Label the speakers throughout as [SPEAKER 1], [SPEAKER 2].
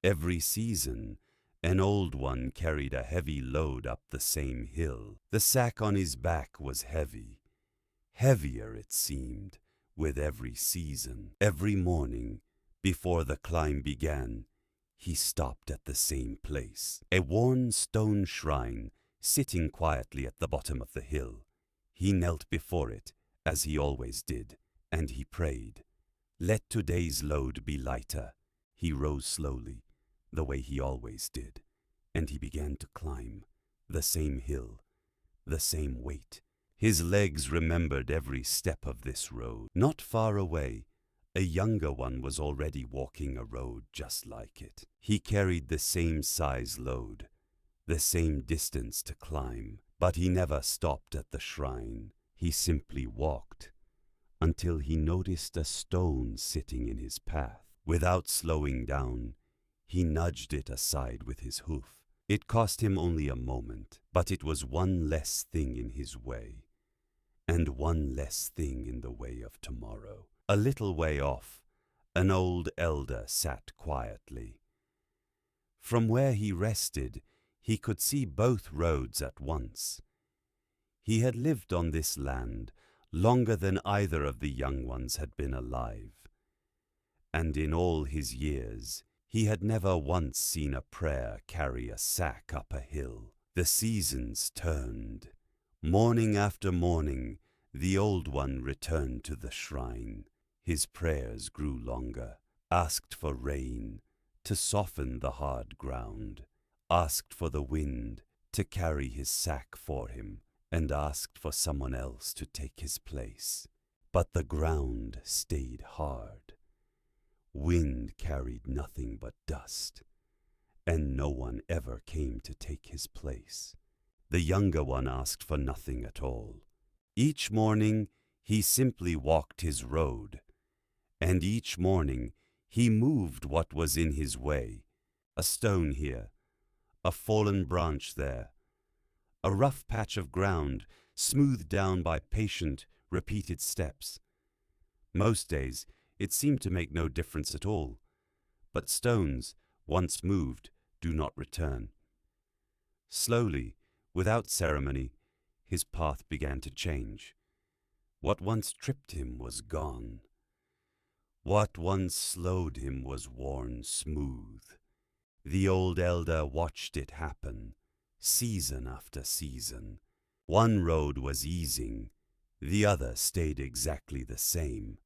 [SPEAKER 1] Every season, an old one carried a heavy load up the same hill. The sack on his back was heavy, heavier it seemed, with every season. Every morning, before the climb began, he stopped at the same place, a worn stone shrine sitting quietly at the bottom of the hill. He knelt before it, as he always did, and he prayed. Let today's load be lighter. He rose slowly, the way he always did, and he began to climb the same hill, the same weight. His legs remembered every step of this road. Not far away, a younger one was already walking a road just like it. He carried the same size load, the same distance to climb, but he never stopped at the shrine. He simply walked until he noticed a stone sitting in his path. Without slowing down, he nudged it aside with his hoof. It cost him only a moment, but it was one less thing in his way, and one less thing in the way of tomorrow. A little way off, an old elder sat quietly. From where he rested, he could see both roads at once. He had lived on this land longer than either of the young ones had been alive, and in all his years he had never once seen a prayer carry a sack up a hill. The seasons turned. Morning after morning, the old one returned to the shrine. His prayers grew longer, asked for rain to soften the hard ground, asked for the wind to carry his sack for him, and asked for someone else to take his place. But the ground stayed hard. Wind carried nothing but dust, and no one ever came to take his place. The younger one asked for nothing at all. Each morning he simply walked his road, and each morning he moved what was in his way. A stone here, a fallen branch there, a rough patch of ground smoothed down by patient, repeated steps. Most days it seemed to make no difference at all, but stones, once moved, do not return. Slowly, without ceremony, his path began to change. What once tripped him was gone. What once slowed him was worn smooth. The old elder watched it happen, season after season. One road was easing, the other stayed exactly the same.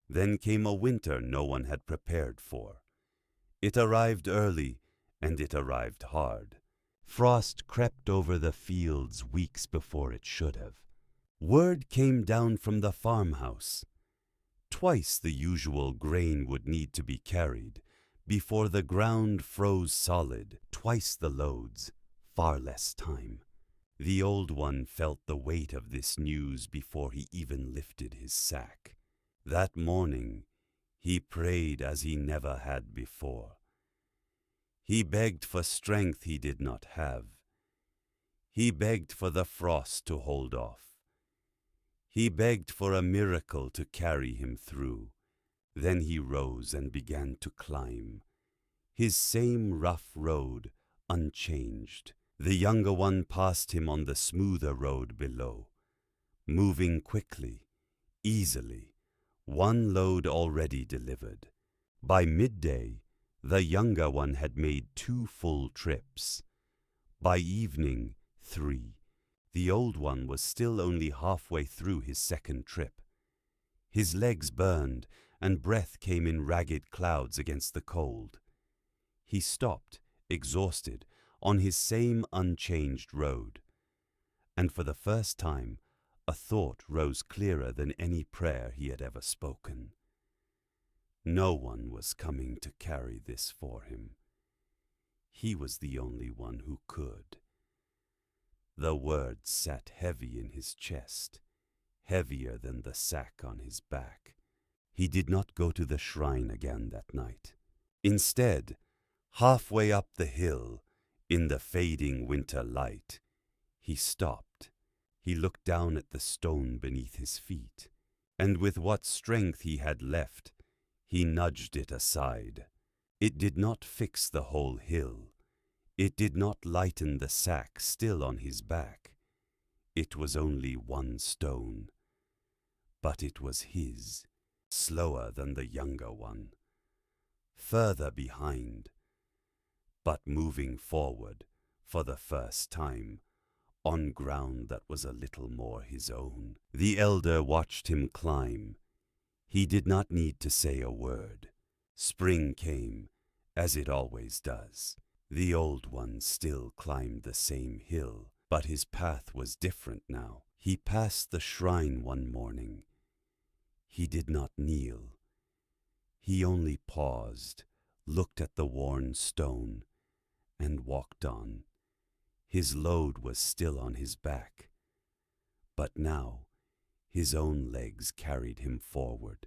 [SPEAKER 1] Then came a winter no one had prepared for. It arrived early, and it arrived hard. Frost crept over the fields weeks before it should have. Word came down from the farmhouse. Twice the usual grain would need to be carried before the ground froze solid. Twice the loads, far less time. The old one felt the weight of this news before he even lifted his sack. That morning, he prayed as he never had before. He begged for strength he did not have. He begged for the frost to hold off. He begged for a miracle to carry him through. Then he rose and began to climb. His same rough road, unchanged. The younger one passed him on the smoother road below, moving quickly, easily, one load already delivered. By midday, the younger one had made 2 full trips. By evening, 3. The old one was still only halfway through his second trip. His legs burned, and breath came in ragged clouds against the cold. He stopped, exhausted, on his same unchanged road. And for the first time, a thought rose clearer than any prayer he had ever spoken. No one was coming to carry this for him. He was the only one who could. The words sat heavy in his chest, heavier than the sack on his back. He did not go to the shrine again that night. Instead, halfway up the hill, in the fading winter light, he stopped. He looked down at the stone beneath his feet, and with what strength he had left, he nudged it aside. It did not fix the whole hill. It did not lighten the sack still on his back. It was only one stone. But it was his, slower than the younger one, further behind, but moving forward for the first time, on ground that was a little more his own. The elder watched him climb. He did not need to say a word. Spring came, as it always does. The old one still climbed the same hill, but his path was different now. He passed the shrine one morning. He did not kneel. He only paused, looked at the worn stone, and walked on. His load was still on his back, but now his own legs carried him forward.